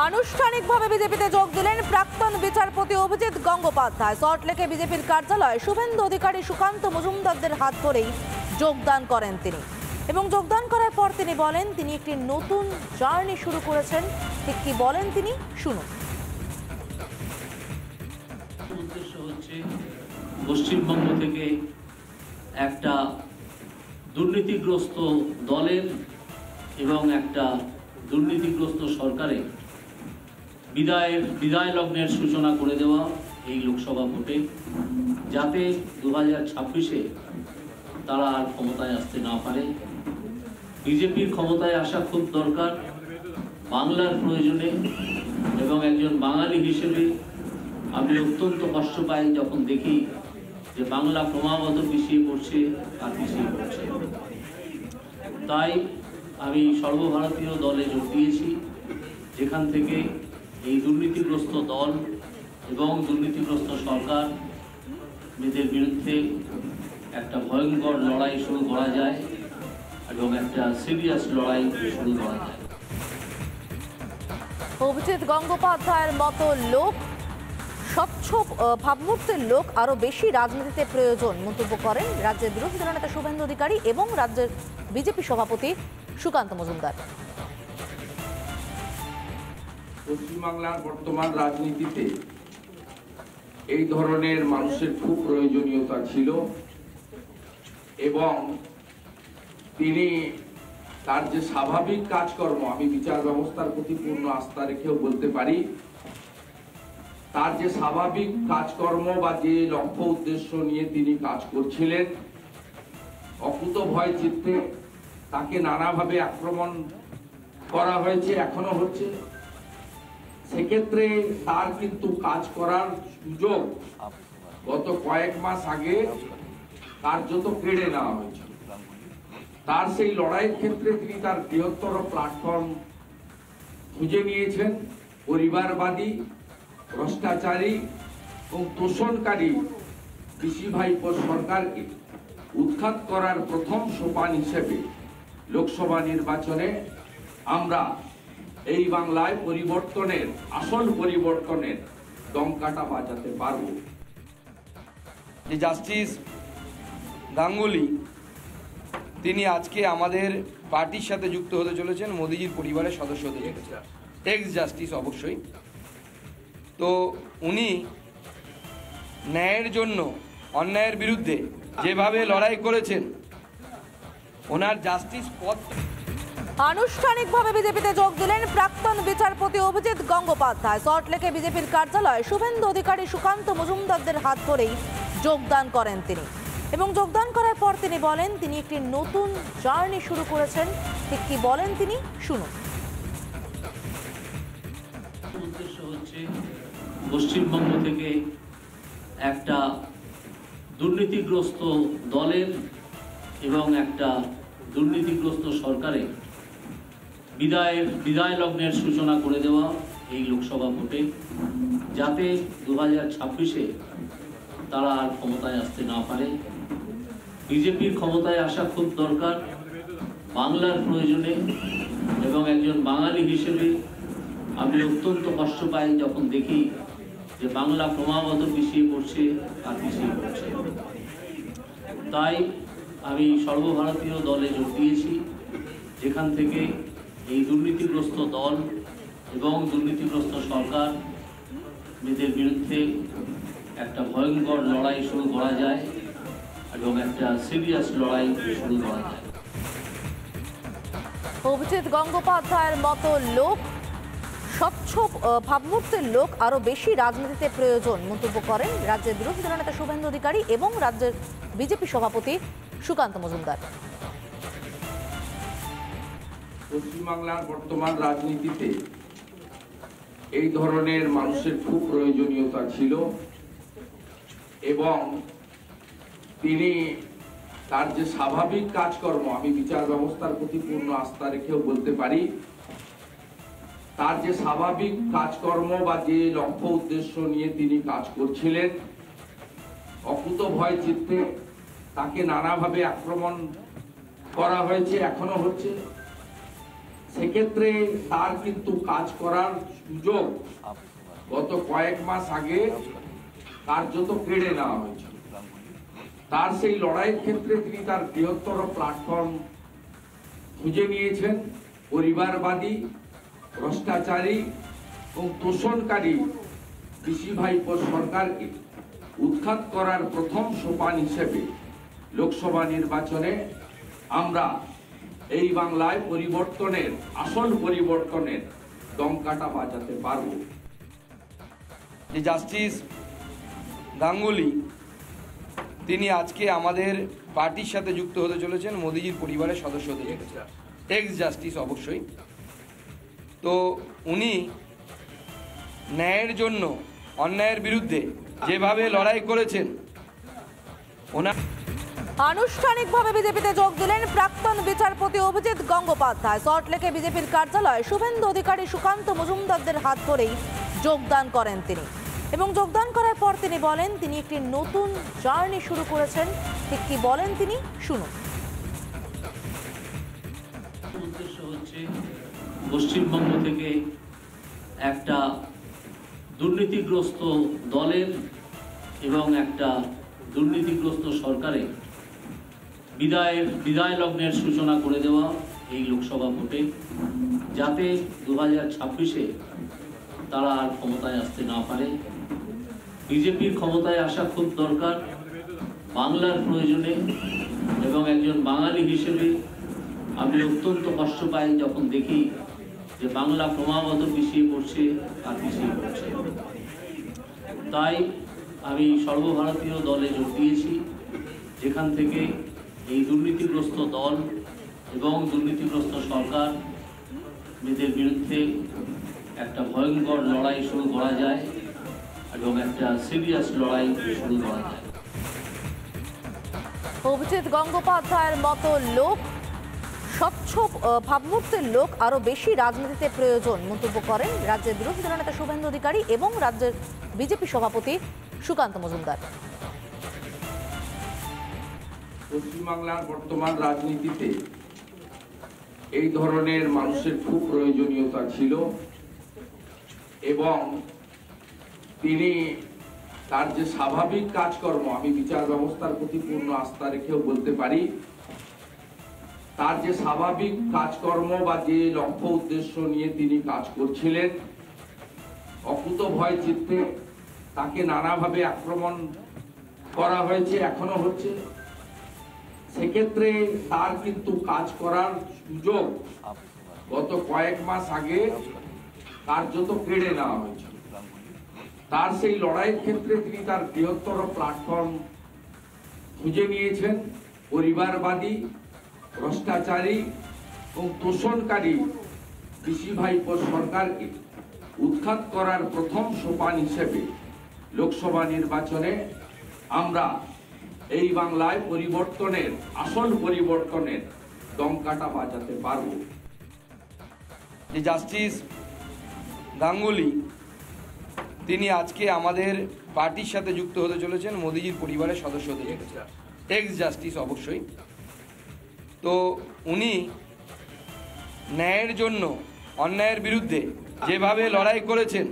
আনুষ্ঠানিকভাবে বিজেপিতে যোগ দিলেন প্রাক্তন বিচারপতি অভিজিৎ গঙ্গোপাধ্যায়। সল্টলেকে বিজেপির কার্যালয়ে শুভেন্দু অধিকারী, সুকান্ত মজুমদারদের হাত ধরেই যোগদান করেন তিনি। এবং যোগদান করার পর তিনি বলেন তিনি একটি নতুন জার্নি শুরু করেছেন। ঠিক কি বলেন তিনি, শুনুন। উদ্দেশ্য হচ্ছে পশ্চিমবঙ্গ থেকে একটা দুর্নীতিগ্রস্ত দলের এবং একটা দুর্নীতিগ্রস্ত সরকারের বিদায় লগ্নের সূচনা করে দেওয়া এই লোকসভা ভোটে, যাতে 2026-এ তারা আর ক্ষমতায় আসতে না পারে। বিজেপির ক্ষমতায় আসা খুব দরকার বাংলার প্রয়োজনে, এবং একজন বাঙালি হিসেবে আমি অত্যন্ত কষ্ট পাই যখন দেখি যে বাংলা ক্রমাগত পিছিয়ে পড়ছে আর পিছিয়ে পড়ছে। তাই আমি সর্বভারতীয় দলে যোগ দিয়েছি, যেখান থেকে এই দুর্নীতিগ্রস্ত দল এবং দুর্নীতিগ্রস্ত সরকার এদের বিরুদ্ধে একটা ভয়ঙ্কর লড়াই শুরু করা যায় এবং একটা সিরিয়াস লড়াই শুরু করা যায়। অভিজিৎ গঙ্গোপাধ্যায়ের মতো লোক, স্বচ্ছ ভাবমূর্তির লোক আরো বেশি রাজনীতিতে প্রয়োজন মন্তব্য করেন রাজ্যের বিরোধী দলনেতা শুভেন্দু অধিকারী এবং রাজ্যের বিজেপি সভাপতি সুকান্ত মজুমদার। পশ্চিমবাংলার বর্তমান রাজনীতিতে এই ধরনের মানুষের খুব প্রয়োজনীয়তা ছিল, এবং তিনি তার যে স্বাভাবিক কাজকর্ম, আমি বিচার ব্যবস্থার প্রতি পূর্ণ আস্থা রেখেও বলতে পারি, তার যে স্বাভাবিক কাজকর্ম বা যে লক্ষ্য উদ্দেশ্য নিয়ে তিনি কাজ করছিলেন, অকুত ভয় চিত্তে তাকে নানাভাবে আক্রমণ করা হয়েছে, এখনো হচ্ছে। সেক্ষেত্রে তার কিন্তু কাজ করার সুযোগ গত কয়েক মাস আগে কার্যত কেড়ে নেওয়া হয়েছে। তার সেই লড়াইয়ের ক্ষেত্রে তিনি তার বৃহত্তর প্ল্যাটফর্ম খুঁজে নিয়েছেন। পরিবারবাদী, ভ্রষ্টাচারী এবং তোষণকারী পিসি ভাইপো সরকারকে উৎখাত করার প্রথম সোপান হিসেবে লোকসভা নির্বাচনে আমরা এই বাংলায় পরিবর্তনের, আসল পরিবর্তনের ডঙ্কাটা বাজাতে পারব। যে জাস্টিস গাঙ্গুলি তিনি আজকে আমাদের পার্টির সাথে যুক্ত হতে চলেছেন, মোদিজির পরিবারের সদস্য হতে চলেছেন, এক্স জাস্টিস অবশ্যই। তো উনি ন্যায়ের জন্য, অন্যায়ের বিরুদ্ধে যেভাবে লড়াই করেছেন, ওনার জাস্টিস পথ। আনুষ্ঠানিকভাবে বিজেপিতে যোগ দিলেন প্রাক্তন বিচারপতি অভিজিৎ গঙ্গোপাধ্যায়। সল্টলেকে বিজেপির কার্যালয়ে শুভেন্দু অধিকারী, সুকান্ত মজুমদারদের হাত ধরেই যোগদান করেন তিনি। এবং যোগদান করার পর তিনি বলেন তিনি একটি নতুন জার্নি শুরু করেছেন। ঠিক কি বলেন তিনি, শুনুন। উদ্দেশ্য হচ্ছে পশ্চিমবঙ্গ থেকে একটা দুর্নীতিগ্রস্ত দলের এবং একটা দুর্নীতিগ্রস্ত সরকারের বিদায় লগ্নের সূচনা করে দেওয়া এই লোকসভা ভোটে, যাতে 2026-এ তারা আর ক্ষমতায় আসতে না পারে। বিজেপির ক্ষমতায় আসা খুব দরকার বাংলার প্রয়োজনে, এবং একজন বাঙালি হিসেবে আমি অত্যন্ত কষ্ট পাই যখন দেখি যে বাংলা ক্রমাগত পিছিয়ে পড়ছে আর পিছিয়ে পড়ছে। তাই আমি সর্বভারতীয় দলে যোগ দিয়েছি, যেখান থেকে এই দুর্নীতিগ্রস্ত দল এবং দুর্নীতিগ্রস্ত সরকার এদের বিরুদ্ধে একটা ভয়ঙ্কর লড়াই শুরু করা যায় এবং একটা সিরিয়াস লড়াই শুরু করা যায়। অভিজিৎ গঙ্গোপাধ্যায়ের মতো লোক, স্বচ্ছ ভাবমূর্তির লোক আরো বেশি রাজনীতিতে প্রয়োজন মন্তব্য করেন রাজ্যের বিরোধী দলনেতা শুভেন্দু অধিকারী এবং রাজ্যের বিজেপি সভাপতি সুকান্ত মজুমদার। পশ্চিমবাংলার বর্তমান রাজনীতিতে এই ধরনের মানুষের খুব প্রয়োজনীয়তা ছিল, এবং তিনি তার যে স্বাভাবিক কাজকর্ম, আমি বিচার ব্যবস্থার প্রতি পূর্ণ আস্থা রেখেও বলতে পারি, তার যে স্বাভাবিক কাজকর্ম বা যে লক্ষ্য উদ্দেশ্য নিয়ে তিনি কাজ করছিলেন, অকুত ভয় চিত্তে তাকে নানাভাবে আক্রমণ করা হয়েছে, এখনো হচ্ছে। সেক্ষেত্রে তার কিন্তু কাজ করার সুযোগ গত কয়েক মাস আগে কার্যত কেড়ে নেওয়া হয়েছে। তার সেই লড়াইয়ের ক্ষেত্রে তিনি তার বৃহত্তর প্ল্যাটফর্ম খুঁজে নিয়েছেন। পরিবারবাদী, ভ্রষ্টাচারী এবং তোষণকারী পিসি ভাইপোর সরকারকে উৎখাত করার প্রথম সোপান হিসেবে লোকসভা নির্বাচনে আমরা এই বাংলায় পরিবর্তনের, আসল পরিবর্তনের ডঙ্কাটা বাজাতে পারব। যে জাস্টিস গাঙ্গুলি তিনি আজকে আমাদের পার্টির সাথে যুক্ত হতে চলেছেন, মোদিজির পরিবারের সদস্য হতে চলেছেন, এক্স জাস্টিস অবশ্যই। তো উনি ন্যায়ের জন্য অন্যায়ের বিরুদ্ধে যেভাবে লড়াই করেছেন, ওনার আনুষ্ঠানিকভাবে বিজেপিতে যোগ দিলেন প্রাক্তন বিচারপতি অভিজিৎ গঙ্গোপাধ্যায়। সল্টলেকে বিজেপির কার্যালয়ে শুভেন্দু অধিকারী, সুকান্ত মজুমদারদের হাত ধরেই যোগদান করেন তিনি। এবং যোগদান করার পর তিনি বলেন তিনি একটি নতুন জার্নি শুরু করেছেন। ঠিক কি বলেন তিনি, শুনুন। উদ্দেশ্য হচ্ছে পশ্চিমবঙ্গ থেকে একটা দুর্নীতিগ্রস্ত দলের এবং একটা দুর্নীতিগ্রস্ত সরকারের বিদায় লগ্নের সূচনা করে দেওয়া এই লোকসভা ভোটে, যাতে 2026-এ তারা আর ক্ষমতায় আসতে না পারে। বিজেপির ক্ষমতায় আসা খুব দরকার বাংলার প্রয়োজনে, এবং একজন বাঙালি হিসেবে আমি অত্যন্ত কষ্ট পাই যখন দেখি যে বাংলা ক্রমাগত পিছিয়ে পড়ছে আর পিছিয়ে পড়ছে। তাই আমি সর্বভারতীয় দলে যোগ দিয়েছি, যেখান থেকে এই দুর্নীতিগ্রস্ত দল এবং দুর্নীতিগ্রস্ত সরকার এদের বিরুদ্ধে একটা ভয়ঙ্কর লড়াই শুরু করা যায় এবং একটা সিরিয়াস লড়াই শুরু করা যায়। অভিজিৎ গঙ্গোপাধ্যায়ের মতো লোক, স্বচ্ছ ভাবমূর্তির লোক আরো বেশি রাজনীতিতে প্রয়োজন মন্তব্য করেন রাজ্যের বিরোধী দলনেতা শুভেন্দু অধিকারী এবং রাজ্যের বিজেপি সভাপতি সুকান্ত মজুমদার। পশ্চিমবাংলার বর্তমান রাজনীতিতে এই ধরনের মানুষের খুব প্রয়োজনীয়তা ছিল, এবং তিনি তার যে স্বাভাবিক কাজকর্ম, আমি বিচার ব্যবস্থার প্রতি পূর্ণ আস্থা রেখেও বলতে পারি, তার যে স্বাভাবিক কাজকর্ম বা যে লক্ষ্য উদ্দেশ্য নিয়ে তিনি কাজ করছিলেন, অকুত ভয় চিত্তে তাকে নানাভাবে আক্রমণ করা হয়েছে, এখনো হচ্ছে। সেক্ষেত্রে তার কিন্তু কাজ করার সুযোগ গত কয়েক মাস আগে কার্যত কেড়ে নেওয়া হয়েছে। তার সেই লড়াইয়ের ক্ষেত্রে তিনি তার বৃহত্তর প্ল্যাটফর্ম খুঁজে নিয়েছেন। পরিবারবাদী, ভ্রষ্টাচারী এবং তোষণকারী পিসি ভাইপোর সরকারকে উৎখাত করার প্রথম সোপান হিসেবে লোকসভা নির্বাচনে আমরা এই বাংলায় পরিবর্তনের, আসল পরিবর্তনের ডঙ্কাটা বাজাতে পারব। যে জাস্টিস গাঙ্গুলি তিনি আজকে আমাদের পার্টির সাথে যুক্ত হতে চলেছেন, মোদিজির পরিবারের সদস্য হতে চলেছেন, এক্স জাস্টিস অবশ্যই। তো উনি ন্যায়ের জন্য অন্যায়ের বিরুদ্ধে যেভাবে লড়াই করেছেন,